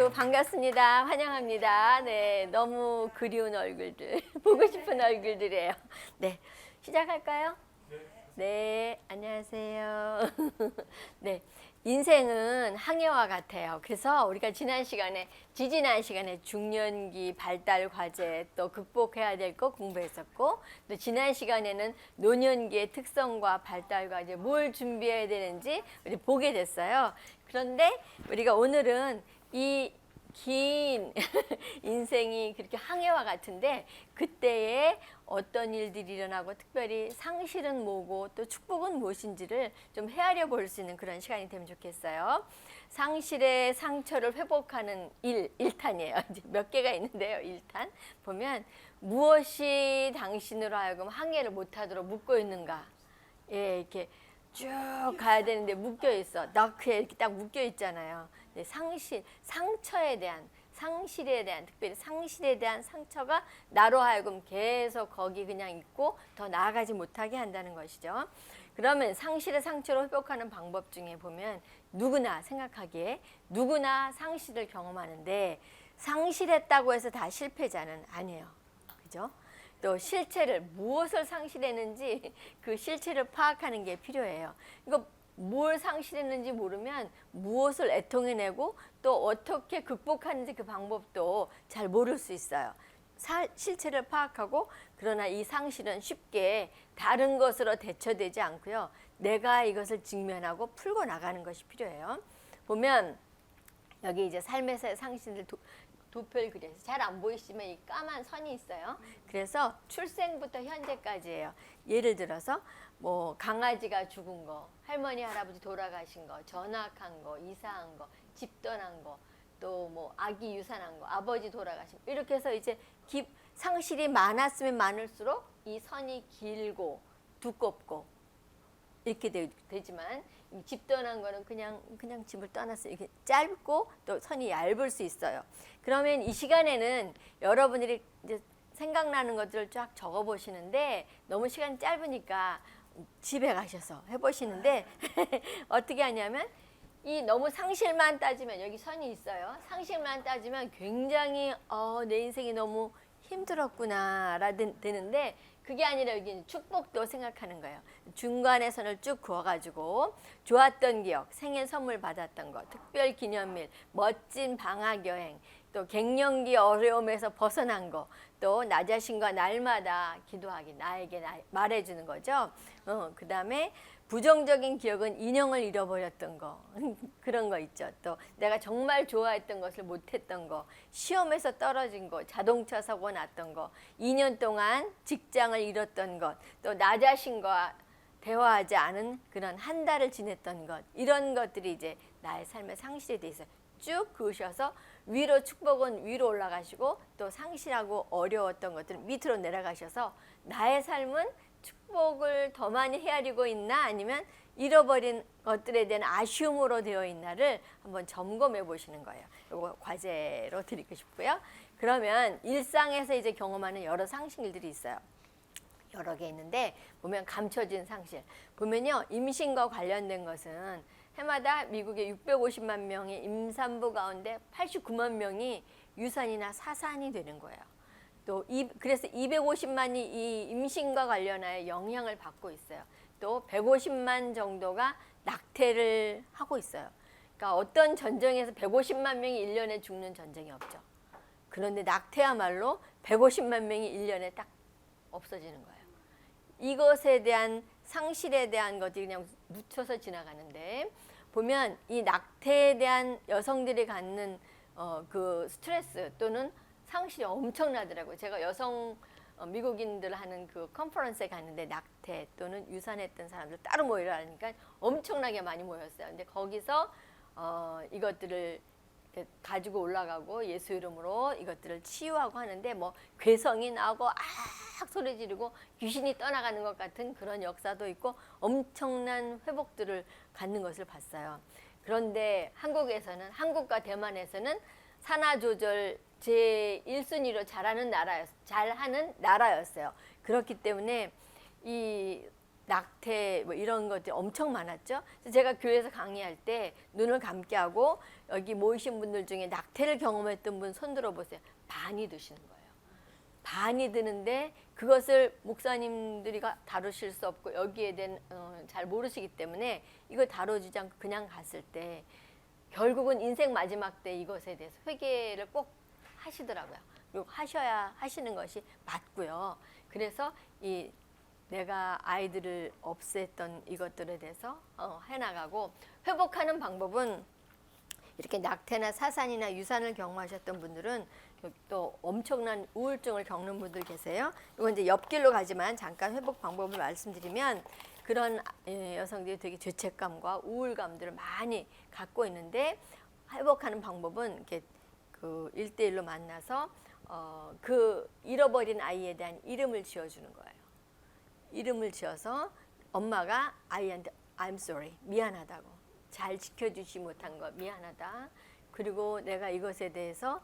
아이고 반갑습니다. 환영합니다. 네, 너무 그리운 얼굴들, 보고 싶은 얼굴들이에요. 네, 시작할까요? 네, 안녕하세요. 네, 인생은 항해와 같아요. 그래서 우리가 지난 시간에, 지지난 시간에 중년기 발달 과제 또 극복해야 될 거 공부했었고, 또 지난 시간에는 노년기의 특성과 발달 과제 뭘 준비해야 되는지 우리 보게 됐어요. 그런데 우리가 오늘은 이 긴 인생이 그렇게 항해와 같은데 그때에 어떤 일들이 일어나고 특별히 상실은 뭐고 또 축복은 무엇인지를 좀 헤아려 볼 수 있는 그런 시간이 되면 좋겠어요. 상실의 상처를 회복하는 1탄이에요. 이제 몇 개가 있는데요. 1탄 보면 무엇이 당신으로 하여금 항해를 못하도록 묶고 있는가. 예, 이렇게 쭉 가야 되는데 묶여 있어. 너크에 이렇게 딱 묶여 있잖아요. 네, 상처에 대한, 상실에 대한, 특별히 상실에 대한 상처가 나로 하여금 계속 거기 그냥 있고 더 나아가지 못하게 한다는 것이죠. 그러면 상실의 상처로 회복하는 방법 중에 보면 누구나 생각하기에 누구나 상실을 경험하는데 상실했다고 해서 다 실패자는 아니에요. 그죠? 또 실체를 무엇을 상실했는지 그 실체를 파악하는 게 필요해요. 이거 뭘 상실했는지 모르면 무엇을 애통해내고 또 어떻게 극복하는지 그 방법도 잘 모를 수 있어요. 실체를 파악하고 그러나 이 상실은 쉽게 다른 것으로 대처되지 않고요. 내가 이것을 직면하고 풀고 나가는 것이 필요해요. 보면 여기 이제 삶에서의 상실을 도표를 그려서 잘 안 보이시면 이 까만 선이 있어요. 그래서 출생부터 현재까지예요. 예를 들어서 뭐 강아지가 죽은 거, 할머니 할아버지 돌아가신 거, 전학한 거, 이사한 거, 집 떠난 거, 또 뭐 아기 유산한 거, 아버지 돌아가신 거 이렇게 해서 이제 상실이 많았으면 많을수록 이 선이 길고 두껍고 이렇게 되지만 집 떠난 거는 그냥 집을 떠났어요. 이렇게 짧고 또 선이 얇을 수 있어요. 그러면 이 시간에는 여러분들이 이제 생각나는 것들을 쫙 적어 보시는데 너무 시간이 짧으니까 집에 가셔서 해보시는데 어떻게 하냐면 이 너무 상실만 따지면 여기 선이 있어요. 상실만 따지면 굉장히 내 인생이 너무 힘들었구나 라 되는데 그게 아니라 여기 축복도 생각하는 거예요. 중간에 선을 쭉 그어가지고 좋았던 기억, 생일 선물 받았던 거, 특별 기념일, 멋진 방학 여행, 또 갱년기 어려움에서 벗어난 거, 또 나 자신과 날마다 기도하기, 나에게 말해주는 거죠. 그 다음에 부정적인 기억은 인형을 잃어버렸던 거 그런 거 있죠. 또 내가 정말 좋아했던 것을 못했던 거, 시험에서 떨어진 거, 자동차 사고 났던 거, 2년 동안 직장을 잃었던 것, 또 나 자신과 대화하지 않은 그런 한 달을 지냈던 것, 이런 것들이 이제 나의 삶의 상실에 대해서 쭉 그으셔서 위로 축복은 위로 올라가시고 또 상실하고 어려웠던 것들은 밑으로 내려가셔서 나의 삶은 축복을 더 많이 헤아리고 있나 아니면 잃어버린 것들에 대한 아쉬움으로 되어 있나를 한번 점검해 보시는 거예요. 이거 과제로 드리고 싶고요. 그러면 일상에서 이제 경험하는 여러 상실들이 있어요. 여러 개 있는데 보면 감춰진 상실. 보면요. 임신과 관련된 것은 해마다 미국의 650만 명의 임산부 가운데 89만 명이 유산이나 사산이 되는 거예요. 또 그래서 250만이 이 임신과 관련하여 영향을 받고 있어요. 또 150만 정도가 낙태를 하고 있어요. 그러니까 어떤 전쟁에서 150만 명이 1년에 죽는 전쟁이 없죠. 그런데 낙태야말로 150만 명이 1년에 딱 없어지는 거예요. 이것에 대한 상실에 대한 것들이 그냥 묻혀서 지나가는데 보면 이 낙태에 대한 여성들이 갖는 그 스트레스 또는 상실이 엄청나더라고요. 제가 여성 미국인들 하는 그 컨퍼런스에 갔는데 낙태 또는 유산했던 사람들 따로 모이라니까 엄청나게 많이 모였어요. 근데 거기서 이것들을 가지고 올라가고 예수 이름으로 이것들을 치유하고 하는데 뭐 괴성이 나고 소리 지르고 귀신이 떠나가는 것 같은 그런 역사도 있고 엄청난 회복들을 갖는 것을 봤어요. 그런데 한국과 대만에서는 산화 조절 제 1순위로 잘하는 나라였어요. 그렇기 때문에 이 낙태 뭐 이런 것들이 엄청 많았죠. 그래서 제가 교회에서 강의할 때 눈을 감게 하고 여기 모이신 분들 중에 낙태를 경험했던 분 손 들어보세요. 반이 드시는 거예요. 반이 드는데 그것을 목사님들이 다루실 수 없고 여기에 대한 잘 모르시기 때문에 이거 다뤄주지 않고 그냥 갔을 때 결국은 인생 마지막 때 이것에 대해서 회개를 꼭 하시더라고요. 그리고 하셔야 하시는 것이 맞고요. 그래서 이 내가 아이들을 없앴던 이것들에 대해서 해나가고 회복하는 방법은 이렇게 낙태나 사산이나 유산을 경험하셨던 분들은 또 엄청난 우울증을 겪는 분들 계세요. 이건 이제 옆길로 가지만 잠깐 회복 방법을 말씀드리면 그런 여성들이 되게 죄책감과 우울감들을 많이 갖고 있는데 회복하는 방법은 이렇게 그 1대1로 만나서 그 잃어버린 아이에 대한 이름을 지어주는 거예요. 이름을 지어서 엄마가 아이한테 I'm sorry, 미안하다고. 잘 지켜주지 못한 거 미안하다. 그리고 내가 이것에 대해서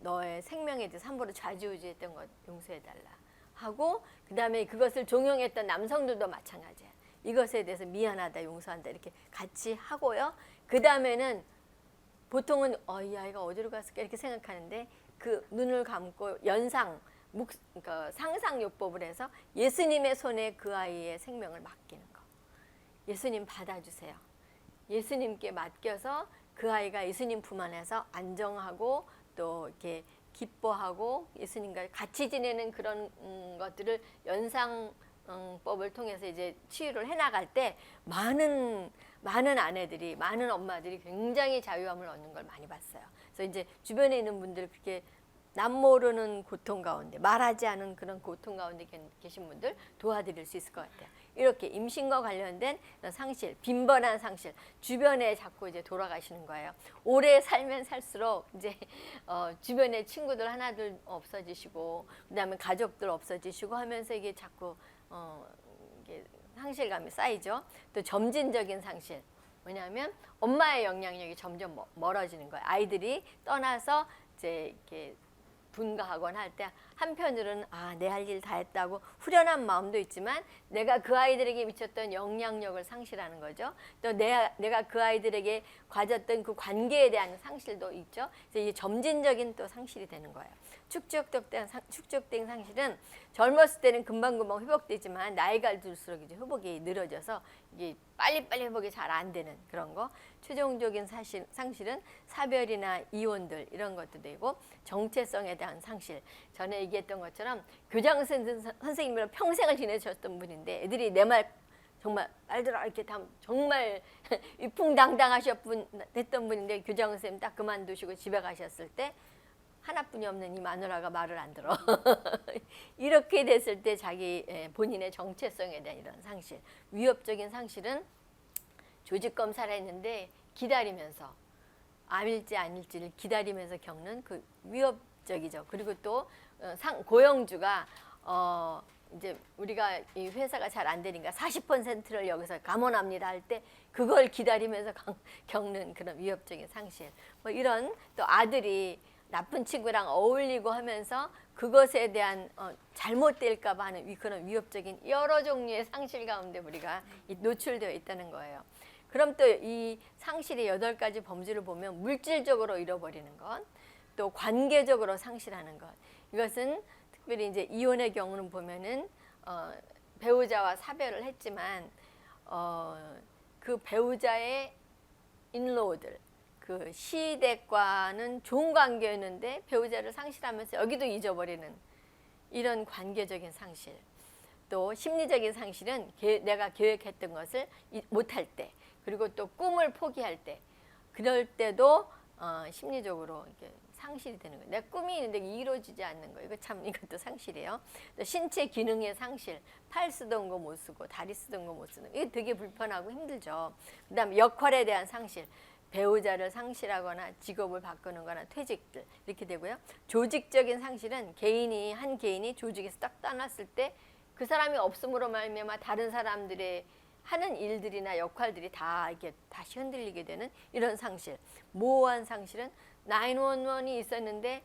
너의 생명에 대해서 함부로 좌지우지했던 것 용서해달라 하고 그 다음에 그것을 종용했던 남성들도 마찬가지야. 이것에 대해서 미안하다, 용서한다 이렇게 같이 하고요. 그 다음에는 보통은 이 아이가 어디로 갔을까 이렇게 생각하는데 그 눈을 감고 그러니까 상상요법을 해서 예수님의 손에 그 아이의 생명을 맡기는 거. 예수님 받아주세요. 예수님께 맡겨서 그 아이가 예수님 품 안에서 안정하고 또 이렇게 기뻐하고 예수님과 같이 지내는 그런 것들을 연상법을 통해서 이제 치유를 해나갈 때 많은 아내들이 많은 엄마들이 굉장히 자유함을 얻는 걸 많이 봤어요. 그래서 이제 주변에 있는 분들 그렇게 남 모르는 고통 가운데 말하지 않은 그런 고통 가운데 계신 분들 도와드릴 수 있을 것 같아요. 이렇게 임신과 관련된 상실, 빈번한 상실 주변에 자꾸 이제 돌아가시는 거예요. 오래 살면 살수록 이제 주변에 친구들 하나둘 없어지시고 그다음에 가족들 없어지시고 하면서 이게 자꾸 이게 상실감이 쌓이죠. 또 점진적인 상실. 왜냐하면 엄마의 영향력이 점점 멀어지는 거예요. 아이들이 떠나서 이제 이렇게 분가하거나 할 때 한편으로는 내 할 일 다 했다고 후련한 마음도 있지만 내가 그 아이들에게 미쳤던 영향력을 상실하는 거죠. 또 내가 그 아이들에게 가졌던 그 관계에 대한 상실도 있죠. 그래서 이게 점진적인 또 상실이 되는 거예요. 축적된 상실은 젊었을 때는 금방금방 회복되지만 나이가 들수록 이제 회복이 늘어져서 이게 빨리빨리 회복이 잘 안 되는 그런 거. 최종적인 상실은 사별이나 이혼들 이런 것도 되고 정체성에 대한 상실. 전에 얘기했던 것처럼 교장 선생님이랑 평생을 지내셨던 분인데 애들이 내 말 정말 알더라 이렇게 다 정말 위풍당당하셨던 분인데 교장 선생님 딱 그만두시고 집에 가셨을 때 하나뿐이 없는 이 마누라가 말을 안 들어. 이렇게 됐을 때 자기 본인의 정체성에 대한 이런 상실, 위협적인 상실은 조직 검사를 했는데 기다리면서 암일지 아닐지를 기다리면서 겪는 그 위협적이죠. 그리고 또 고용주가 이제 우리가 이 회사가 잘 안 되니까 40%를 여기서 감원합니다 할 때 그걸 기다리면서 겪는 그런 위협적인 상실. 뭐 이런 또 아들이 나쁜 친구랑 어울리고 하면서 그것에 대한 잘못될까 봐 하는 그런 위협적인 여러 종류의 상실 가운데 우리가 노출되어 있다는 거예요. 그럼 또 이 상실의 8가지 범주를 보면 물질적으로 잃어버리는 것, 또 관계적으로 상실하는 것. 이것은 특별히 이제 이혼의 경우는 보면은 배우자와 사별을 했지만 그 배우자의 인로우들, 그 시댁과는 좋은 관계였는데 배우자를 상실하면서 여기도 잊어버리는 이런 관계적인 상실. 또 심리적인 상실은 내가 계획했던 것을 못할 때, 그리고 또 꿈을 포기할 때, 그럴 때도 심리적으로 이렇게 상실이 되는 거예요. 내 꿈이 있는데 이루어지지 않는 거예요. 이것도 상실이에요. 또 신체 기능의 상실, 팔 쓰던 거 못 쓰고 다리 쓰던 거 못 쓰는 거. 이게 되게 불편하고 힘들죠. 그다음에 역할에 대한 상실, 배우자를 상실하거나 직업을 바꾸는 거나 퇴직들 이렇게 되고요. 조직적인 상실은 한 개인이 조직에서 딱 떠났을 때 그 사람이 없음으로 말미암아 다른 사람들의 하는 일들이나 역할들이 다 이렇게 다시 흔들리게 되는 이런 상실. 모호한 상실은 911이 있었는데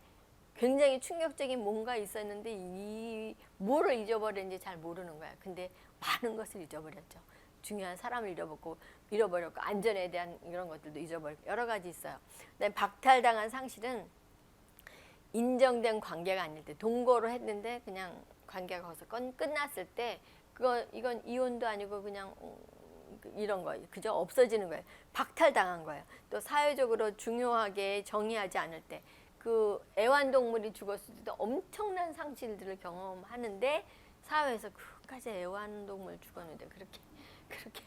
굉장히 충격적인 뭔가 있었는데 이 뭐를 잊어버렸는지 잘 모르는 거야. 근데 많은 것을 잊어버렸죠. 중요한 사람을 잃어버렸고 안전에 대한 이런 것들도 잊어버렸고 여러 가지 있어요. 그다음에 박탈당한 상실은 인정된 관계가 아닐 때 동거를 했는데 그냥 관계가 거기서 끝났을 때 이건 이혼도 아니고 그냥 이런 거 그저 없어지는 거예요. 박탈당한 거예요. 또 사회적으로 중요하게 정의하지 않을 때 그 애완동물이 죽었을 때도 엄청난 상실들을 경험하는데 사회에서 그까지 애완동물 죽었는데 그렇게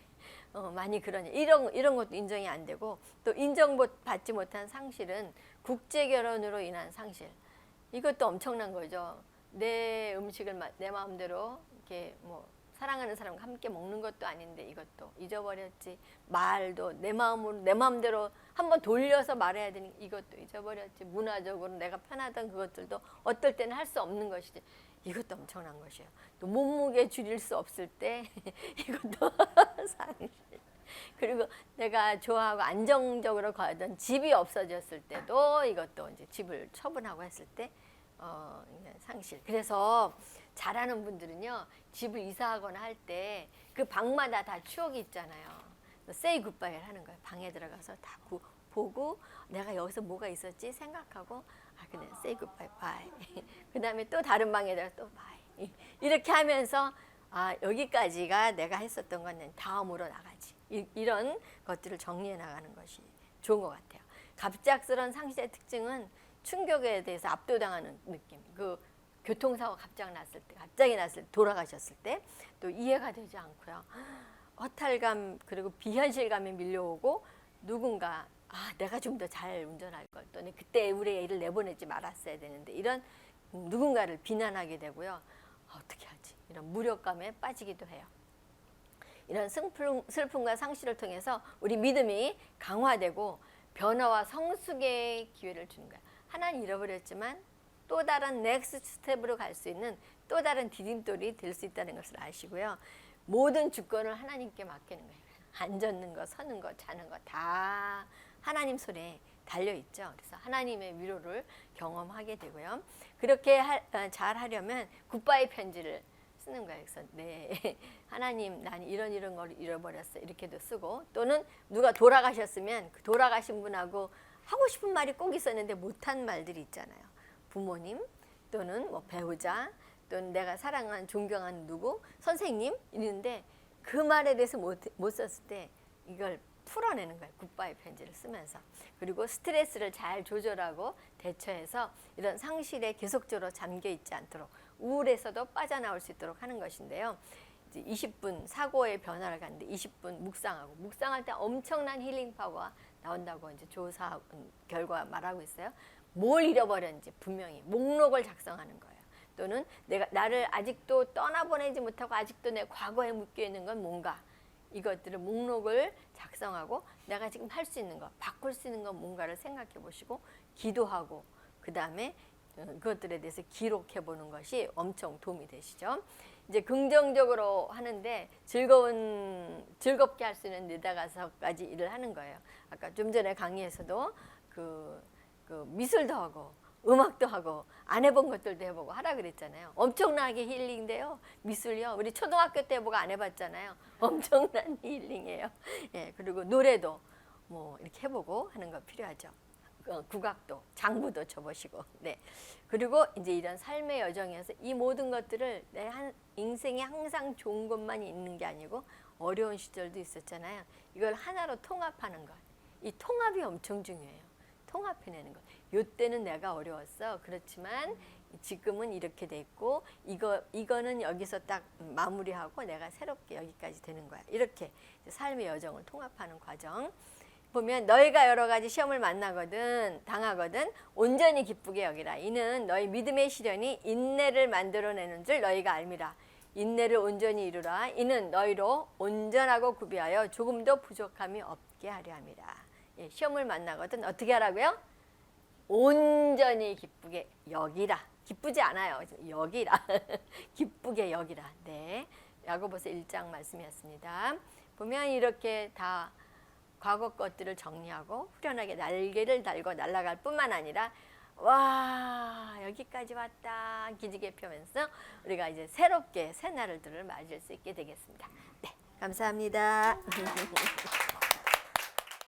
많이 그러냐 이런 것도 인정이 안 되고 또 인정받지 못한 상실은 국제 결혼으로 인한 상실 이것도 엄청난 거죠. 내 음식을 내 마음대로 이렇게 뭐 사랑하는 사람과 함께 먹는 것도 아닌데 이것도 잊어버렸지. 말도 내 마음대로 한번 돌려서 말해야 되니 이것도 잊어버렸지. 문화적으로 내가 편하던 그것들도 어떨 때는 할 수 없는 것이지. 이것도 엄청난 것이에요. 또 몸무게 줄일 수 없을 때 이것도 상실. 그리고 내가 좋아하고 안정적으로 가던 집이 없어졌을 때도 이것도 이제 집을 처분하고 했을 때 상실. 그래서 잘하는 분들은요 집을 이사하거나 할 때 그 방마다 다 추억이 있잖아요. say goodbye를 하는 거예요. 방에 들어가서 다 보고 내가 여기서 뭐가 있었지 생각하고 그냥 say goodbye, bye. 그 다음에 또 다른 방에 들어가서 또 bye. 이렇게 하면서 여기까지가 내가 했었던 건 다음으로 나가지. 이런 것들을 정리해 나가는 것이 좋은 것 같아요. 갑작스러운 상실의 특징은 충격에 대해서 압도당하는 느낌. 그 교통사고 갑자기 났을 때 돌아가셨을 때 또 이해가 되지 않고요. 허탈감 그리고 비현실감이 밀려오고 누군가 내가 좀 더 잘 운전할 걸 또는 그때 우리 애를 내보내지 말았어야 되는데 이런 누군가를 비난하게 되고요. 어떻게 하지? 이런 무력감에 빠지기도 해요. 이런 슬픔과 상실을 통해서 우리 믿음이 강화되고 변화와 성숙의 기회를 주는 거야. 하나는 잃어버렸지만 또 다른 넥스트 스텝으로 갈 수 있는 또 다른 디딤돌이 될 수 있다는 것을 아시고요. 모든 주권을 하나님께 맡기는 거예요. 앉는 거, 서는 거, 자는 거 다 하나님 손에 달려있죠. 그래서 하나님의 위로를 경험하게 되고요. 그렇게 잘 하려면 굿바이 편지를 쓰는 거예요. 그래서 하나님 난 이런 걸 잃어버렸어 이렇게도 쓰고 또는 누가 돌아가셨으면 그 돌아가신 분하고 하고 싶은 말이 꼭 있었는데 못한 말들이 있잖아요. 부모님 또는 뭐 배우자 또는 내가 사랑하는 존경하는 누구 선생님 있는데 그 말에 대해서 못 썼을 때 이걸 풀어내는 거예요. 굿바이 편지를 쓰면서. 그리고 스트레스를 잘 조절하고 대처해서 이런 상실에 계속적으로 잠겨 있지 않도록 우울에서도 빠져나올 수 있도록 하는 것인데요. 이제 20분 사고의 변화를 갖는데 20분 묵상할 때 엄청난 힐링 파워가 나온다고 이제 조사 결과 말하고 있어요. 뭘 잃어버렸는지 분명히 목록을 작성하는 거예요. 또는 나를 아직도 떠나보내지 못하고 아직도 내 과거에 묶여 있는 건 뭔가 이것들을 목록을 작성하고 내가 지금 할 수 있는 거 바꿀 수 있는 건 뭔가를 생각해 보시고 기도하고 그 다음에 그것들에 대해서 기록해 보는 것이 엄청 도움이 되시죠. 이제 긍정적으로 하는데 즐겁게 할 수 있는 4-5가지 일을 하는 거예요. 아까 좀 전에 강의에서도 그 미술도 하고 음악도 하고 안 해본 것들도 해보고 하라 그랬잖아요. 엄청나게 힐링돼요. 미술이요. 우리 초등학교 때 해보고 안 해봤잖아요. 엄청난 힐링이에요. 예, 그리고 노래도 뭐 이렇게 해보고 하는 거 필요하죠. 국악도 장구도 쳐보시고. 네. 그리고 이제 이런 삶의 여정에서 이 모든 것들을 내 인생에 항상 좋은 것만 있는 게 아니고 어려운 시절도 있었잖아요. 이걸 하나로 통합하는 것. 이 통합이 엄청 중요해요. 통합해내는 것. 요때는 내가 어려웠어. 그렇지만 지금은 이렇게 됐고 이거는 여기서 딱 마무리하고 내가 새롭게 여기까지 되는 거야. 이렇게 삶의 여정을 통합하는 과정. 보면 너희가 여러 가지 시험을 당하거든 온전히 기쁘게 여기라. 이는 너희 믿음의 시련이 인내를 만들어내는 줄 너희가 알미라. 인내를 온전히 이루라. 이는 너희로 온전하고 구비하여 조금도 부족함이 없게 하려 함이라. 예, 시험을 만나거든 어떻게 하라고요? 온전히 기쁘게 여기라. 기쁘지 않아요. 여기라. 기쁘게 여기라. 네, 야고보서 1장 말씀이었습니다. 보면 이렇게 다 과거 것들을 정리하고 후련하게 날개를 달고 날아갈 뿐만 아니라 와, 여기까지 왔다. 기지개 펴면서 우리가 이제 새롭게 새날들을 맞을 수 있게 되겠습니다. 네, 감사합니다.